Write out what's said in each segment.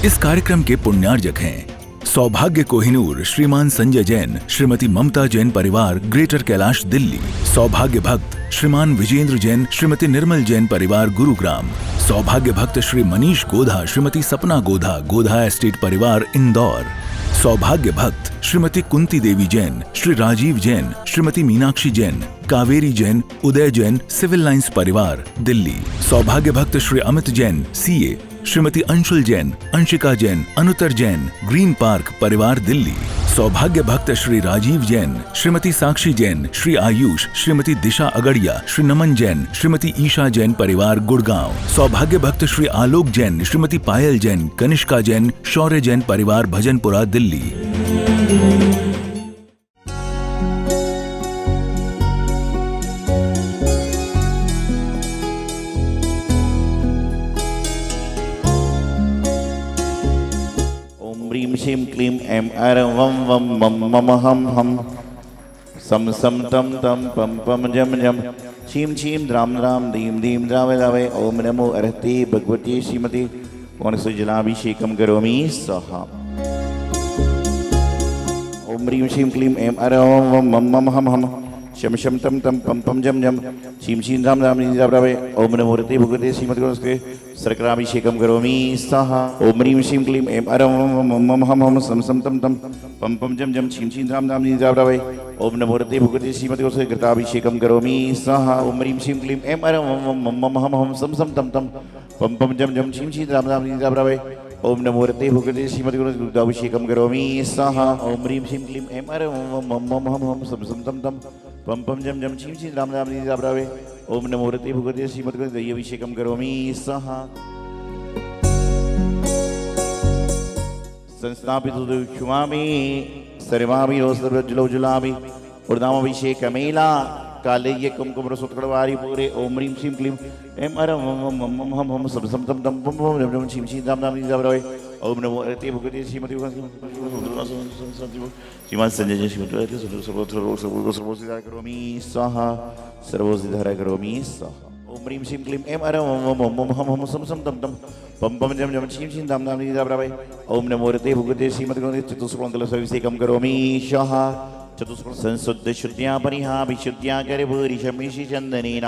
इस कार्यक्रम के पुण्यार्जक हैं सौभाग्य कोहिनूर श्रीमान संजय जैन, श्रीमती ममता जैन परिवार, ग्रेटर कैलाश दिल्ली। सौभाग्य भक्त श्रीमान विजेंद्र जैन, श्रीमती निर्मल जैन परिवार, गुरुग्राम। सौभाग्य भक्त श्री मनीष गोधा, श्रीमती सपना गोधा, गोधा एस्टेट परिवार, इंदौर। सौभाग्य भक्त श्रीमती कुंती देवी जैन, श्री राजीव जैन, श्रीमती मीनाक्षी जैन, कावेरी जैन, उदय जैन, सिविल लाइंस परिवार, दिल्ली। सौभाग्य भक्त Shri Amit Jain, CA, Shrimati Anshul Jain, Anshika Jain, Anuttar Jain, green park परिवार, दिल्ली। सौभाग्य भक्त श्री राजीव जैन, श्रीमती साक्षी जैन, श्री आयुष, श्रीमती दिशा अगड़िया, श्री नमन जैन, श्रीमती ईशा जैन परिवार, गुड़गांव। सौभाग्य भक्त श्री आलोक जैन, श्रीमती पायल जैन, कनिष्का जैन, शौर्य जैन परिवार, भजनपुरा, दिल्ली। ह्रीं क्लीं ऐं ऐं वं वं मं मम हं हं सं सं तं तं पं पं जं जं छीं छीं द्रां द्रां दीं दीं द्रावय द्रावय। ओम नमो अर्हते भगवते श्रीमते वनसुजलाभिषेकं करोमि स्वाहा। ओम ह्रीं श्रीं क्लीं ऐं ऐं वं वं मं मम हं हं शम शम तम तम पम पम जम जम छीं छीं राम राम द्रावय। ओम नमो अर्हते भगवते श्रीमते सर्कराभिषेकं करोमि स्वाहा। ओम ह्रीं श्रीं क्लीं ऐं ऐं वं मम हं हं सं सं तं तं पम पम जम जम छीं छीं राम राम द्रावय। ओम नमो अर्हते भगवते श्रीमते घृताभिषेकं करोमि स्वाहा। ओम ह्रीं श्रीं क्लीं ऐं ऐं वं मम हं हं सं सं तं तं पम पम जम जम छीं छीं राम राम द्रावय। ओम नमो अर्हते भगवते श्रीमते दुग्धाभिषेकं करोमि स्वाहा। ओम ह्रीं श्रीं क्लीं ऐं ऐं वं मम हं हं सं सं तं तं पम पम जम जम छीं छीं राम राम द्रावय। ओम नमो अर्हते भगवते श्रीमते दह्याभिषेकं करोमि स्वाहा। संस्थापितो क्षुमामि सर्वामि रोसर्वज्जलोज्जलामि उर्दामभिषेकमेला काले ये कुमकुम रसोत्कड़वारी पूरे। ओम ह्रीं श्रीं क्लीं ऐं ऐं वं मम हं हं सं सं तं तं पम पम जम जम छीं छीं राम राम द्रावय। ओम नमो अर्हते भगवते श्रीमते श्रीमान संजय जी श्रीमती सर्वोसिद्धाय करोमि स्वाहा। सर्वोसिद्धाय करोमि स्वाहा। ओम ह्रीं श्रीं क्लीं ऐं ऐं वं मम हं हं सं सं तं तं पम पम जम जम छीं छीं राम राम द्रावय। ओम नमो अर्हते भगवते श्रीमते चतुष्कोणतलस्याभिषेकं करोमि स्वाहा। चतुष्कोण संशुद्ध शुद्ध्या परिहा विशुद्ध्या करभूरिशमिषि चन्दनेन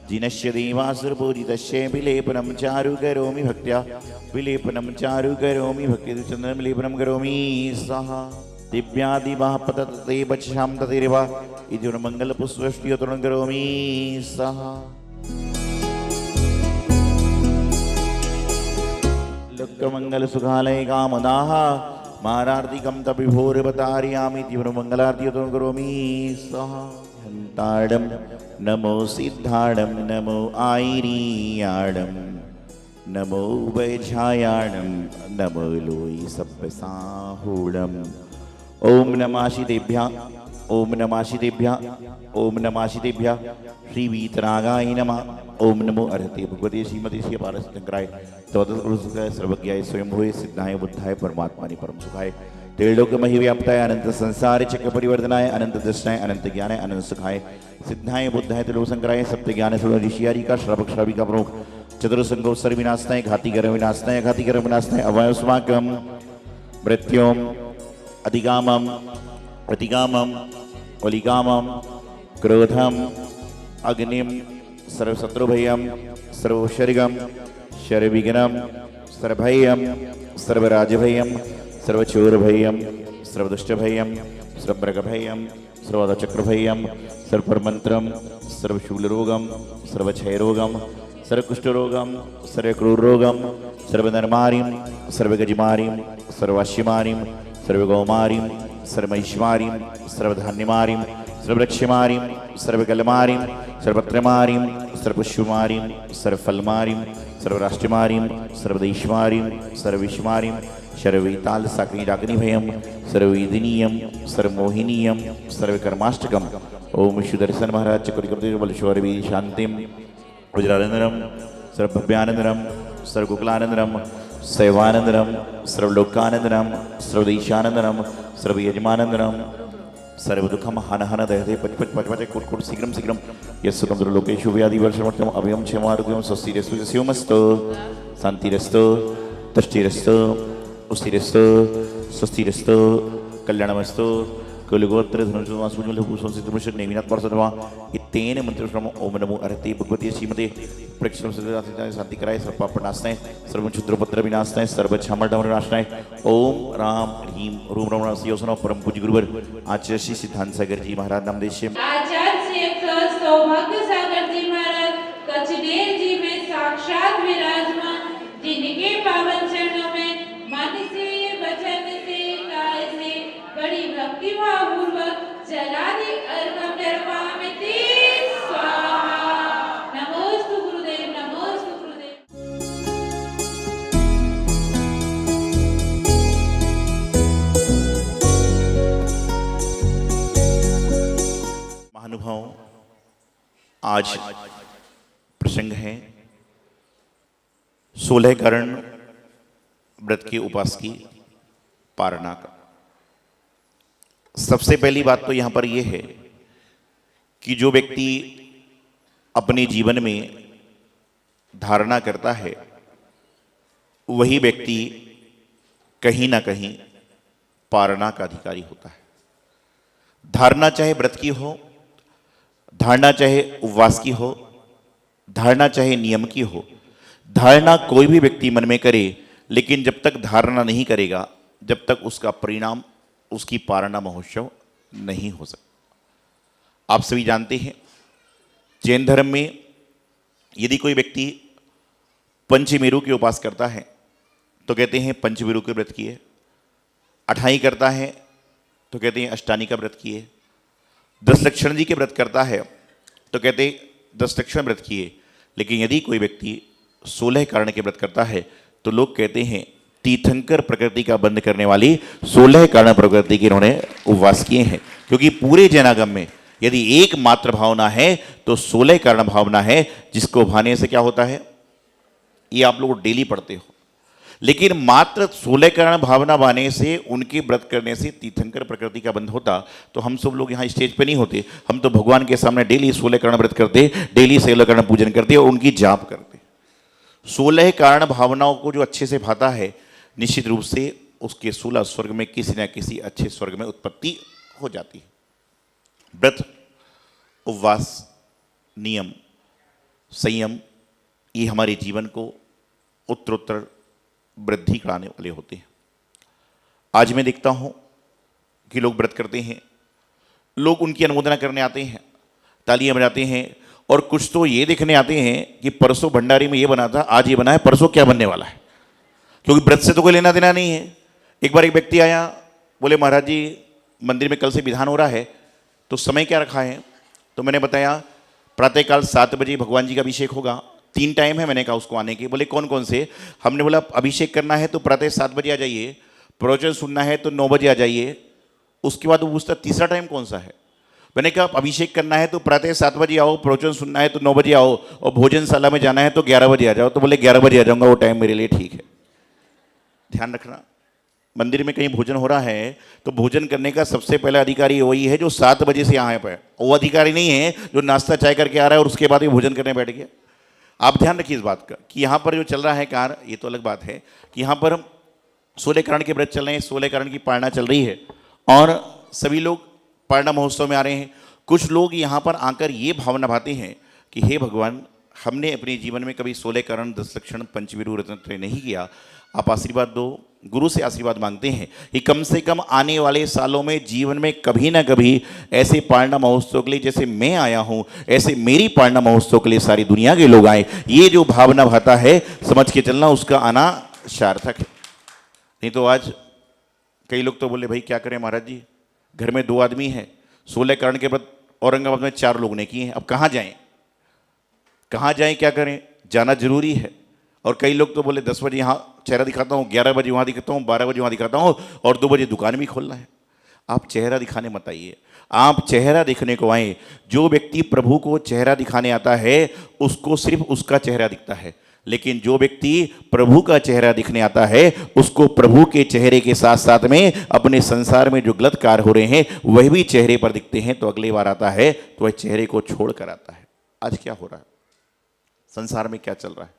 जिनस्य देवासुरपूजितस्य विलेपनं चारु करोमि भक्त्या विलेपनं चारु करोमि भक्ति चन्दनं विलेपनं करोमि स्वाहा। दिव्यादिवाः पतते बक्षां ततेरवा इति मङ्गलपुष्पष्टियोतरणं करोमि स्वाहा। लोकमङ्गलसुखालय कामदाः मारार्तिकं तविभोरवतारयामि तीव्रमङ्गलार्तियोतरणं करोमि स्वाहा। हन्ताडं नमो सिद्धाडं नमो आयरीयाडं नमो वैझायाडं नमो लोई सप्पसाहूडम्। ओम नमाशितेभ्यः ओम नमाशितेभ्यः ओम नमाशितेभ्यः श्री वीतरागाय नमः। ओम नमो अर्हते भगवते श्रीमते श्री पारसशंकराय तवतुलसुखाय सर्वज्ञाय स्वयंभूय सिद्धाय बुद्धाय परमात्मने परम सुखाय त्रैलोक्यमहि व्याप्ताय अनंत संसार चक्र परिवर्तनाय अनंत दर्शनाय अनंत ज्ञानाय अनंत सुखाय सिद्धाय बुद्धाय त्रिलोकशंकराय सत्य ज्ञान सर्व ऋषियारी का श्रावक श्राविका प्रमुख चतुर्संगोत्सर विनाशनाय घातिकर विनाशनाय घातिकर विनाशनाय अवयस्माकं मृत्युम अधिगामं प्रतिगामं वलिगामं क्रोधम अग्निम सर्वशत्रुभयं सर्वशर्गं शर्विघ्नं सर्वभयं सर्वराजभयं सर्वचोरभयं सर्वदुष्टभयं सर्वमृगभयं सर्वचक्रभयं सर्वमन्त्रं सर्वशूलरोगं सर्वक्षयरोगं सर्वकुष्ठरोगं सर्वक्रूररोगं सर्वनरमारिं सर्वगजमारिं सर्वाश्यमारिं सर्वगौमारिं सर्वैश्वारिं सर्वधान्यमारिं सर्ववृक्षमारिं सर्वकलमारिं सर्वपत्रमारिं सर्वपुष्पमारिं सर्वफलमारिं सर्वराष्ट्रमारिं सर्वदेशमारिं सर्वविश्वमारिं सर्ववेताल साकरीराग्निभयं सर्ववेदनीयं सर्वमोहिनीयं सर्वकर्माष्टकम्। ओम सुदर्शन महाराज चक्रिकबलशौरवी शांतिं वज्रानंदरं सर्वभव्यानंदरं सर्वकुकलानंदरं शैवानंदरं सर्वलोकानंदरं सर्वदेशानंदरं सर्वयजमानंदरं सर्वदुःखं हन हन दहते पच पच पच पच कुट कुट शीघ्रं शीघ्रं यस्सुकं लोकेषु व्याधिवर्षमर्थम् अभयं क्षमारोग्यं स्वस्तिरस्तु शिवमस्तु शान्तिरस्तु तुष्टिरस्तु उस्थिरस्तु स्वस्तिरस्तु कल्याणमस्तु कुलगोत्र धनुर्वासुजलभूषण नेमिनाथ पार्षदवा इत्तेन मंत्रश्रम ओम नमो अरहते भगवती श्रीमते प्रक्षण शांति कराय सर्वपापनाशनाय सर्वक्षुद्रपत्र विनाशनाय सर्वक्षामडमनाशनाय ओम राम ह्रीं रूम रमण योजना परम पूज्य गुरुवर आचार्य श्री सिद्धांत सागर जी महाराज नामदेश आचार्य सौभाग्य सागर जी महाराज कचदेर जी में साक्षात विराजमान जिनके पावन चरणों में मन से वचन से काय से बड़ी भक्ति भाव पूर्वक जलादि अर्घ्य निर्वामिति स्वाहा। नमोस्तु गुरुदेव, नमोस्तु गुरुदेव। महानुभाव, आज प्रसंग है 16 कारण व्रत के उपास की पारणा का। सबसे पहली बात तो यहां पर यह है कि जो व्यक्ति अपने जीवन में धारणा करता है वही व्यक्ति कहीं ना कहीं पारणा का अधिकारी होता है। धारणा चाहे व्रत की हो, धारणा चाहे उपवास की हो, धारणा चाहे नियम की हो, धारणा कोई भी व्यक्ति मन में करे, लेकिन जब तक धारणा नहीं करेगा जब तक उसका परिणाम उसकी पारणा महोत्सव नहीं हो सकता। आप सभी जानते हैं जैन धर्म में यदि कोई व्यक्ति पंचमेरु के उपास करता है तो कहते हैं पंचमेरु के व्रत किए, अठाई करता है तो कहते हैं अष्टानी का व्रत किए, 10 लक्षण जी के व्रत करता है तो कहते हैं 10 लक्षण व्रत किए। लेकिन यदि कोई व्यक्ति 16 कारण के व्रत करता है तो लोग कहते हैं तीर्थंकर प्रकृति का बंध करने वाली 16 कारण प्रकृति के इन्होंने उपवास किए हैं। क्योंकि पूरे जैनागम में यदि एक मात्र भावना है तो 16 कारण भावना है, जिसको भाने से क्या होता है ये आप लोग डेली पढ़ते हो। लेकिन मात्र 16 कारण भावना भाने से, उनके व्रत करने से तीर्थंकर प्रकृति का बंध होता तो हम सब लोग यहाँ स्टेज पे नहीं होते। हम तो भगवान के सामने डेली 16 कारण व्रत करते, डेली 16 कारण पूजन करते और उनकी जाप करते। 16 कारण भावनाओं को जो अच्छे से भाता है निश्चित रूप से उसके 16 स्वर्ग में किसी न किसी अच्छे स्वर्ग में उत्पत्ति हो जाती है। व्रत, उपवास, नियम, संयम ये हमारे जीवन को उत्तरोत्तर वृद्धि कराने वाले होते हैं। आज मैं देखता हूँ कि लोग व्रत करते हैं, लोग उनकी अनुमोदना करने आते हैं, तालियां बजाते हैं, और कुछ तो ये देखने आते हैं कि परसों भंडारी में ये बना था, आज ये बना है, परसों क्या बनने वाला है। क्योंकि व्रत से तो कोई लेना देना नहीं है। एक बार एक व्यक्ति आया, बोले महाराज जी मंदिर में कल से विधान हो रहा है तो समय क्या रखा है। तो मैंने बताया प्रातःकाल 7 बजे भगवान जी का अभिषेक होगा, 3 टाइम है मैंने कहा उसको आने के। बोले कौन कौन से। हमने बोला अभिषेक करना है तो प्रातः 7 बजे आ जाइए, प्रवचन सुनना है तो 9 बजे आ जाइए। उसके बाद वो पूछता तीसरा टाइम कौन सा है। मैंने कहा अभिषेक करना है तो प्रातः 7 बजे आओ, प्रवचन सुनना है तो 9 बजे आओ, और भोजनशाला में जाना है तो 11 बजे आ जाओ। तो बोले 11 बजे आ जाऊँगा, वो टाइम मेरे लिए ठीक है। ध्यान रखना, मंदिर में कहीं भोजन हो रहा है तो भोजन करने का सबसे पहला अधिकारी वही है जो 7 बजे से यहाँ पे। वो अधिकारी नहीं है जो नाश्ता चाय करके आ रहा है और उसके बाद भी भोजन करने बैठ गया। आप ध्यान रखिए इस बात का कि यहाँ पर जो चल रहा है कार्य, ये तो अलग बात है कि यहाँ पर 16 कारण के व्रत चल रहे हैं, 16 कारण की पारणा चल रही है और सभी लोग पारणा महोत्सव में आ रहे हैं। कुछ लोग यहाँ पर आकर ये भावना भाते हैं कि हे भगवान, हमने अपने जीवन में कभी 16 कारण, 10 लक्षण, पंचमेरु रत्नत्रय नहीं किया, आप आशीर्वाद दो। गुरु से आशीर्वाद मांगते हैं कि कम से कम आने वाले सालों में जीवन में कभी ना कभी ऐसे पारणा महोत्सव के लिए जैसे मैं आया हूँ, ऐसे मेरी पारणा महोत्सव के लिए सारी दुनिया के लोग आए। ये जो भावना भाता है समझ के चलना, उसका आना सार्थक है। नहीं तो आज कई लोग तो बोले भाई क्या करें महाराज जी, घर में 2 आदमी हैं, 16 कारण के बाद औरंगाबाद में 4 लोग ने किए हैं, अब कहाँ जाएं, कहाँ जाएं, क्या करें, जाना जरूरी है। और कई लोग तो बोले 10 बजे यहाँ चेहरा दिखाता हूँ, 11 बजे वहाँ दिखाता हूँ, 12 बजे वहाँ दिखाता हूँ और 2 बजे दुकान भी खोलना है। आप चेहरा दिखाने मत आइए, आप चेहरा दिखने को आए। जो व्यक्ति प्रभु को चेहरा दिखाने आता है उसको सिर्फ उसका चेहरा दिखता है, लेकिन जो व्यक्ति प्रभु का चेहरा दिखने आता है उसको प्रभु के चेहरे के साथ साथ में अपने संसार में जो गलत कार्य हो रहे हैं वह भी चेहरे पर दिखते हैं। तो अगली बार आता है तो वह चेहरे को छोड़ कर आता है। आज क्या हो रहा है, संसार में क्या चल रहा है,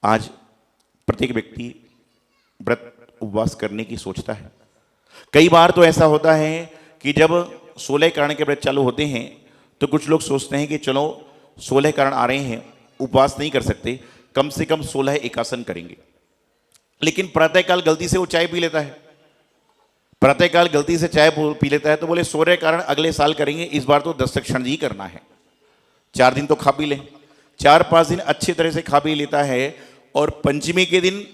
आज प्रत्येक व्यक्ति व्रत उपवास करने की सोचता है। कई बार तो ऐसा होता है कि जब 16 कारण के व्रत चालू होते हैं तो कुछ लोग सोचते हैं कि चलो 16 कारण आ रहे हैं, उपवास नहीं कर सकते, कम से कम 16 एकासन करेंगे। लेकिन प्रातःकाल गलती से वो चाय पी लेता है, प्रातःकाल गलती से चाय पी लेता है, तो बोले 16 कारण अगले साल करेंगे, इस बार तो 10 क्षण ही करना है। 4 दिन तो खा पी लें, 4-5 दिन अच्छी तरह से खा पी लेता है, और पंचमी के दिन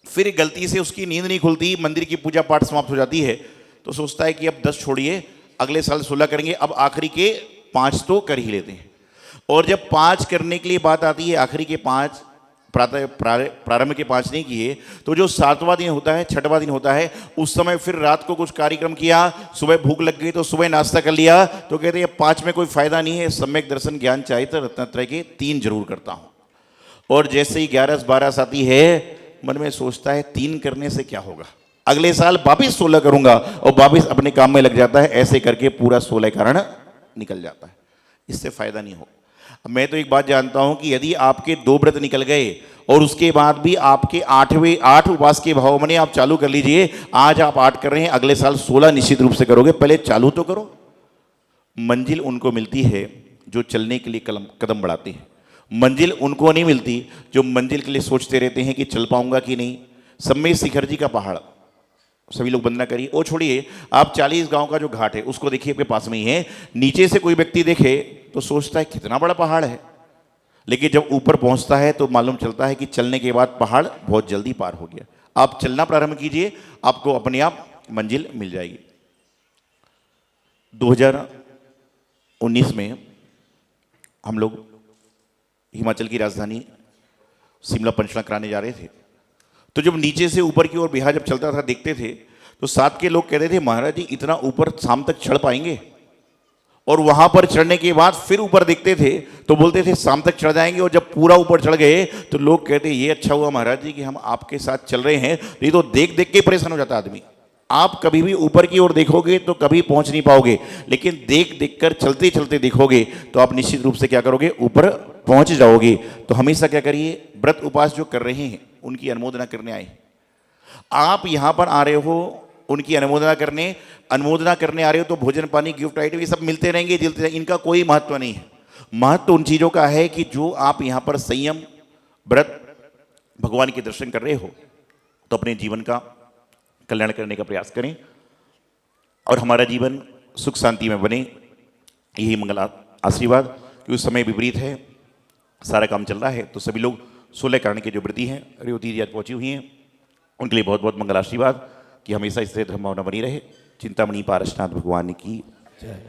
फिर गलती से उसकी नींद नहीं खुलती, मंदिर की पूजा पाठ समाप्त हो जाती है, तो सोचता है कि अब 10 छोड़िए, अगले साल 16 करेंगे, अब आखिरी के 5 तो कर ही लेते हैं। और जब 5 करने के लिए बात आती है, आखिरी के 5, प्रारंभ के 5 नहीं किए, तो जो 7वां दिन होता है, 6वां दिन होता है, उस समय फिर रात को कुछ कार्यक्रम किया, सुबह भूख लग गई तो सुबह नाश्ता कर लिया, तो कहते हैं 5 में कोई फायदा नहीं है, सम्यक दर्शन ज्ञान चाहिए तो रत्नत्रय के 3 जरूर करता हूं। और जैसे ही 11-12 आती है, मन में सोचता है 3 करने से क्या होगा, अगले साल वापिस 16 करूंगा, और वापिस अपने काम में लग जाता है। ऐसे करके पूरा 16 कारण निकल जाता है, इससे फायदा नहीं हो। मैं तो एक बात जानता हूं कि यदि आपके 2 व्रत निकल गए और उसके बाद भी आपके 8 उपवास के भाव में आप चालू कर लीजिए, आज आप 8 कर रहे हैं, अगले साल 16 निश्चित रूप से करोगे, पहले चालू तो करो। मंजिल उनको मिलती है जो चलने के लिए कदम बढ़ाते हैं, मंजिल उनको नहीं मिलती जो मंजिल के लिए सोचते रहते हैं कि चल पाऊंगा कि नहीं। सम्मेय शिखर जी का पहाड़, सभी लोग वंदना करिए। वो छोड़िए, आप 40 गांव का जो घाट है उसको देखिए, आपके पास में ही है। नीचे से कोई व्यक्ति देखे तो सोचता है कितना बड़ा पहाड़ है, लेकिन जब ऊपर पहुंचता है तो मालूम चलता है कि चलने के बाद पहाड़ बहुत जल्दी पार हो गया। आप चलना प्रारंभ कीजिए, आपको अपने आप मंजिल मिल जाएगी। 2019 में हम लोग हिमाचल की राजधानी शिमला पंचना कराने जा रहे थे, तो जब नीचे से ऊपर की ओर बिहार जब चलता था देखते थे, तो साथ के लोग कहते थे महाराज जी इतना ऊपर शाम तक चढ़ पाएंगे, और वहां पर चढ़ने के बाद फिर ऊपर देखते थे तो बोलते थे शाम तक चढ़ जाएंगे, और जब पूरा ऊपर चढ़ गए तो लोग कहते ये अच्छा हुआ महाराज जी कि हम आपके साथ चल रहे हैं, ये तो देख देख के परेशान हो जाता आदमी। आप कभी भी ऊपर की ओर देखोगे तो कभी पहुंच नहीं पाओगे, लेकिन देख देख कर चलते चलते देखोगे तो आप निश्चित रूप से क्या करोगे, ऊपर पहुंच जाओगे। तो हमेशा क्या करिए, व्रत उपवास जो कर रहे हैं उनकी अनुमोदना करने आए, आप यहां पर आ रहे हो उनकी अनुमोदना करने आ रहे हो, तो भोजन पानी गिफ्ट आइटम ये सब मिलते रहेंगे, जिलते रहेंगे, इनका कोई महत्व नहीं है। महत्व उन चीज़ों का है कि जो आप यहाँ पर संयम व्रत भगवान के दर्शन कर रहे हो, तो अपने जीवन का कल्याण करने का प्रयास करें, और हमारा जीवन सुख शांति में बने, यही मंगल आशीर्वाद। कि उस समय विपरीत है, सारा काम चल रहा है, तो सभी लोग 16 कारण के जो व्रती हैं, रेवती जी आज पहुँची हुई हैं, उनके लिए बहुत बहुत मंगल आशीर्वाद कि हमेशा इससे धर्म भावना बनी रहे। चिंतामणि पारसनाथ भगवान की जय।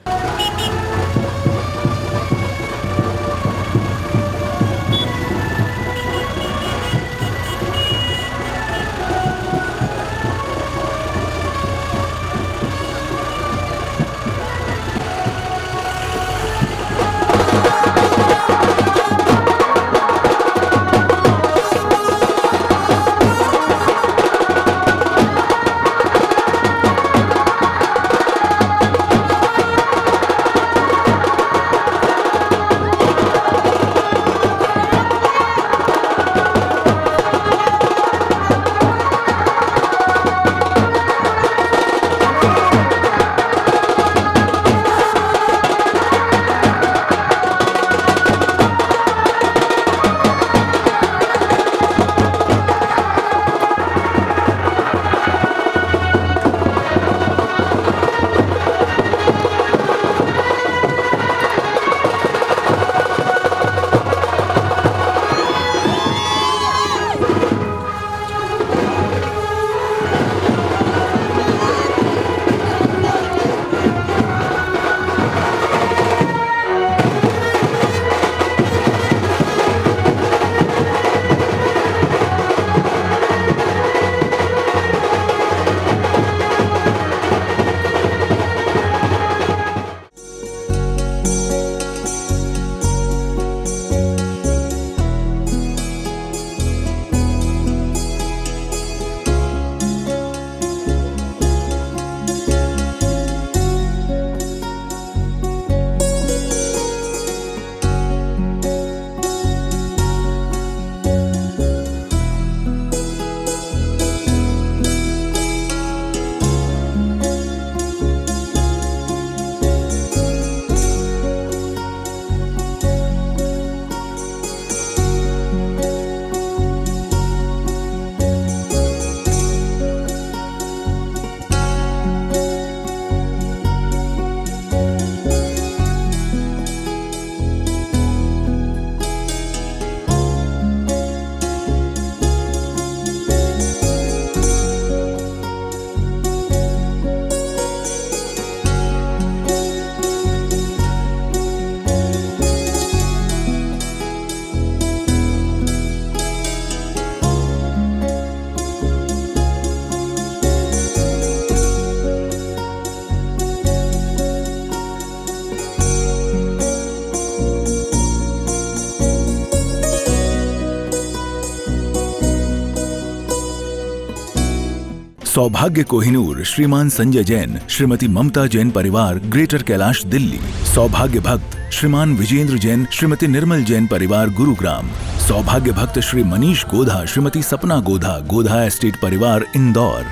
सौभाग्य कोहिनूर श्रीमान संजय जैन श्रीमती ममता जैन परिवार ग्रेटर कैलाश दिल्ली। सौभाग्य भक्त श्रीमान विजेंद्र जैन श्रीमती निर्मल जैन परिवार गुरुग्राम। सौभाग्य भक्त श्री मनीष गोधा श्रीमती सपना गोधा गोधा एस्टेट परिवार इंदौर।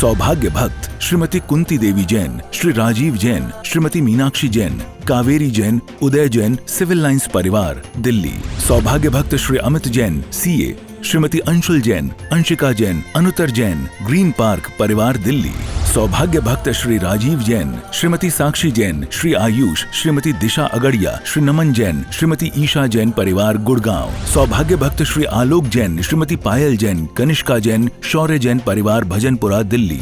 सौभाग्य भक्त श्रीमती कुंती देवी जैन श्री राजीव जैन श्रीमती मीनाक्षी जैन कावेरी जैन उदय जैन सिविल लाइंस परिवार दिल्ली। सौभाग्य भक्त Shri Amit Jain CA Shrimati Anshul Jain Anshika Jain Anuttar Jain green park परिवार दिल्ली। सौभाग्य भक्त श्री राजीव जैन श्रीमती साक्षी जैन श्री आयुष श्रीमती दिशा अगड़िया श्री नमन जैन श्रीमती ईशा जैन परिवार गुड़गांव। सौभाग्य भक्त श्री आलोक जैन श्रीमती पायल जैन कनिष्का जैन शौर्य जैन परिवार भजनपुरा दिल्ली।